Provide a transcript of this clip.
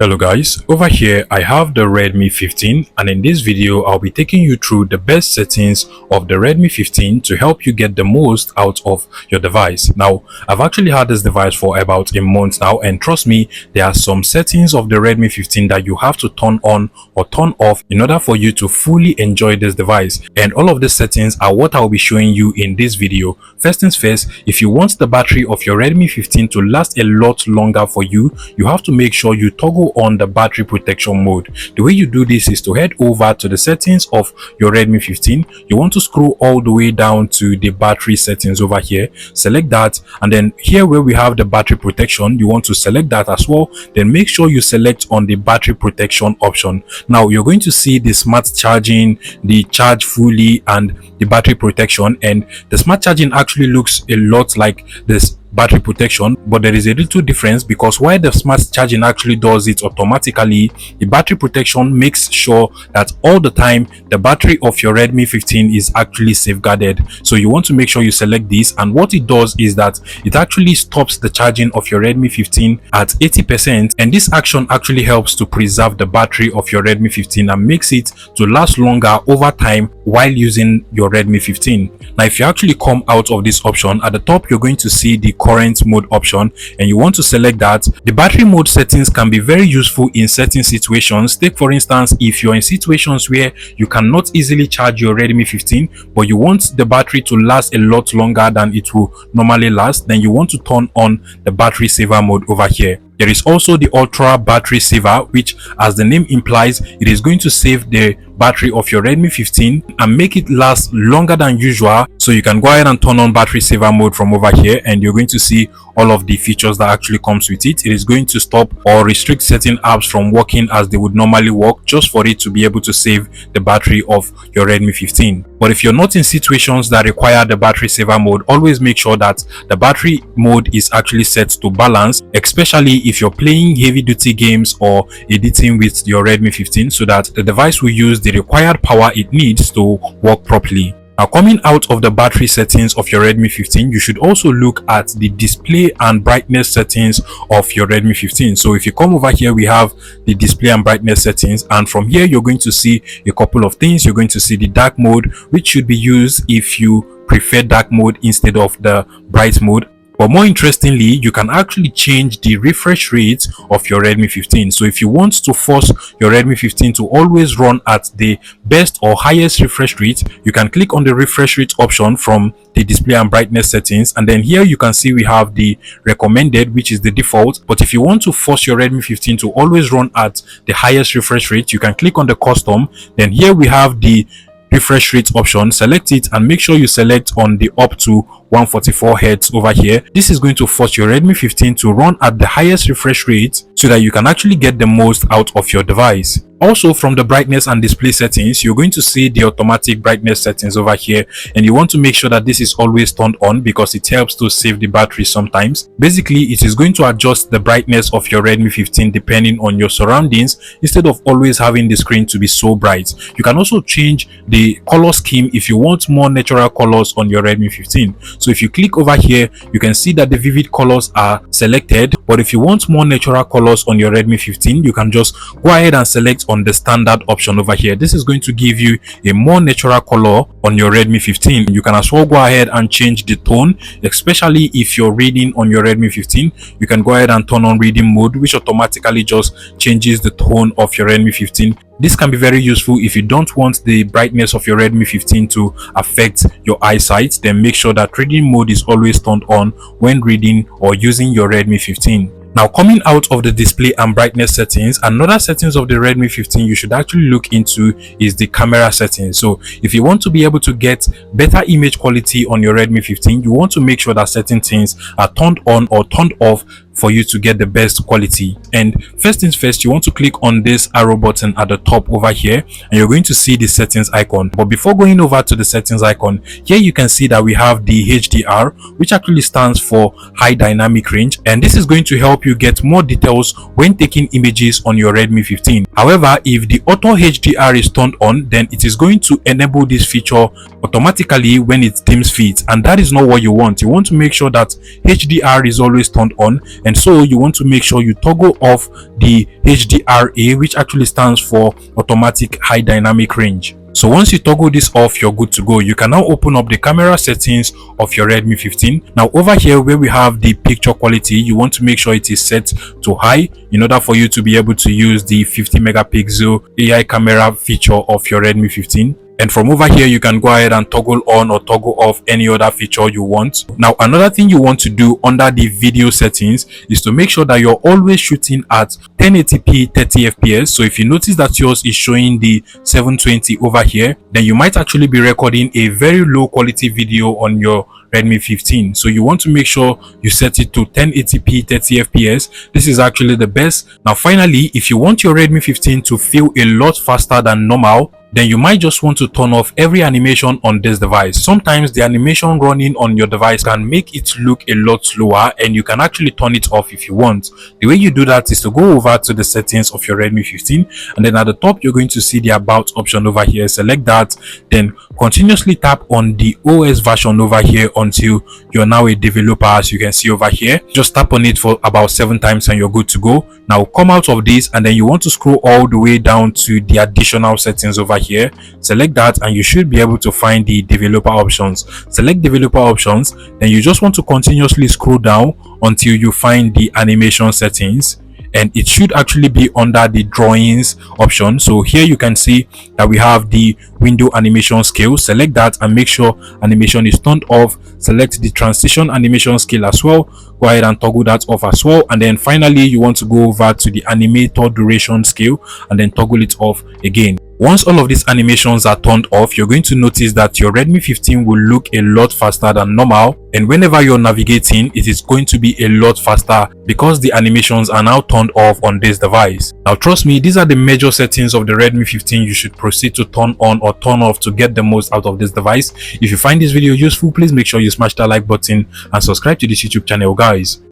Hello guys, over here I have the Redmi 15 and in this video I'll be taking you through the best settings of the Redmi 15 to help you get the most out of your device. Now, I've actually had this device for about a month now, and trust me, there are some settings of the Redmi 15 that you have to turn on or turn off in order for you to fully enjoy this device, and all of these settings are what I'll be showing you in this video. First things first, if you want the battery of your Redmi 15 to last a lot longer for you, you have to make sure you toggle on the battery protection mode. The way you do this is to head over to the settings of your Redmi 15. You want to scroll all the way down to the battery settings over here, select that, and then here where we have the battery protection, you want to select that as well. Then make sure you select on the battery protection option. Now you're going to see the smart charging, the charge fully, and the battery protection, and the smart charging actually looks a lot like this battery protection, but there is a little difference because while the smart charging actually does it automatically, the battery protection makes sure that all the time the battery of your Redmi 15 is actually safeguarded. So you want to make sure you select this, and what it does is that it actually stops the charging of your Redmi 15 at 80%, and this action actually helps to preserve the battery of your Redmi 15 and makes it to last longer over time while using your Redmi 15. Now if you actually come out of this option, at the top you're going to see the current mode option, and you want to select that. The battery mode settings can be very useful in certain situations. Take for instance, if you're in situations where you cannot easily charge your Redmi 15 but you want the battery to last a lot longer than it will normally last, then you want to turn on the battery saver mode over here. There is also the ultra battery saver, which as the name implies, it is going to save the battery of your Redmi 15 and make it last longer than usual. So you can go ahead and turn on battery saver mode from over here, and you're going to see all of the features that actually comes with it. It is going to stop or restrict certain apps from working as they would normally work, just for it to be able to save the battery of your Redmi 15. But if you're not in situations that require the battery saver mode, always make sure that the battery mode is actually set to balance, especially if you're playing heavy duty games or editing with your Redmi 15, so that the device will use the required power it needs to work properly. Now, coming out of the battery settings of your Redmi 15, you should also look at the display and brightness settings of your Redmi 15. So if you come over here, we have the display and brightness settings, and from here you're going to see a couple of things. You're going to see the dark mode, which should be used if you prefer dark mode instead of the bright mode. But more interestingly, you can actually change the refresh rate of your Redmi 15. So if you want to force your Redmi 15 to always run at the best or highest refresh rate, you can click on the refresh rate option from the display and brightness settings, and then here you can see we have the recommended, which is the default. But if you want to force your Redmi 15 to always run at the highest refresh rate, you can click on the custom. Then here we have the refresh rate option. Select it and make sure you select on the up to 144 Hz over here. This is going to force your Redmi 15 to run at the highest refresh rate so that you can actually get the most out of your device. Also, from the brightness and display settings, you're going to see the automatic brightness settings over here, and you want to make sure that this is always turned on because it helps to save the battery sometimes. Basically, it is going to adjust the brightness of your Redmi 15 depending on your surroundings instead of always having the screen to be so bright. You can also change the color scheme if you want more natural colors on your Redmi 15. So if you click over here, you can see that the vivid colors are selected, but if you want more natural colors on your Redmi 15, you can just go ahead and select on the standard option over here. This is going to give you a more natural color on your Redmi 15. You can as well go ahead and change the tone, especially if you're reading on your Redmi 15. You can go ahead and turn on reading mode, which automatically just changes the tone of your Redmi 15. This can be very useful if you don't want the brightness of your Redmi 15 to affect your eyesight. Then make sure that reading mode is always turned on when reading or using your Redmi 15. Now, coming out of the display and brightness settings, another settings of the Redmi 15 you should actually look into is the camera settings. So if you want to be able to get better image quality on your Redmi 15, you want to make sure that certain things are turned on or turned off for you to get the best quality. And first things first, you want to click on this arrow button at the top over here, and you're going to see the settings icon. But before going over to the settings icon, here you can see that we have the HDR, which actually stands for high dynamic range, and this is going to help you get more details when taking images on your Redmi 15. However, if the auto HDR is turned on, then it is going to enable this feature automatically when it deems fit, and that is not what you want. You want to make sure that HDR is always turned on, and so you want to make sure you toggle off the HDRA, which actually stands for automatic high dynamic range. So once you toggle this off, you're good to go. You can now open up the camera settings of your Redmi 15. Now over here where we have the picture quality, you want to make sure it is set to high in order for you to be able to use the 50 megapixel AI camera feature of your Redmi 15. And from over here, you can go ahead and toggle on or toggle off any other feature you want. Now, another thing you want to do under the video settings is to make sure that you're always shooting at 1080p 30 fps. So if you notice that yours is showing the 720 over here, then you might actually be recording a very low quality video on your Redmi 15. So you want to make sure you set it to 1080p 30 fps. This is actually the best. Now finally, if you want your Redmi 15 to feel a lot faster than normal, then you might just want to turn off every animation on this device. Sometimes the animation running on your device can make it look a lot slower, and you can actually turn it off if you want. The way you do that is to go over to the settings of your Redmi 15, and then at the top you're going to see the about option over here. Select that, then continuously tap on the OS version over here until you're now a developer. As you can see over here, just tap on it for about 7 times and you're good to go. Now come out of this, and then you want to scroll all the way down to the additional settings over here. Select that, and you should be able to find the developer options. Select developer options, then you just want to continuously scroll down until you find the animation settings, and it should actually be under the drawings option. So here you can see that we have the window animation scale. Select that and make sure animation is turned off. Select the transition animation scale as well. Go ahead and toggle that off as well. And then finally you want to go over to the animator duration scale and then toggle it off again. Once all of these animations are turned off, you're going to notice that your Redmi 15 will look a lot faster than normal, and whenever you're navigating, it is going to be a lot faster because the animations are now turned off on this device. Now trust me, these are the major settings of the Redmi 15 you should proceed to turn on or turn off to get the most out of this device. If you find this video useful, please make sure you smash that like button and subscribe to this YouTube channel, guys.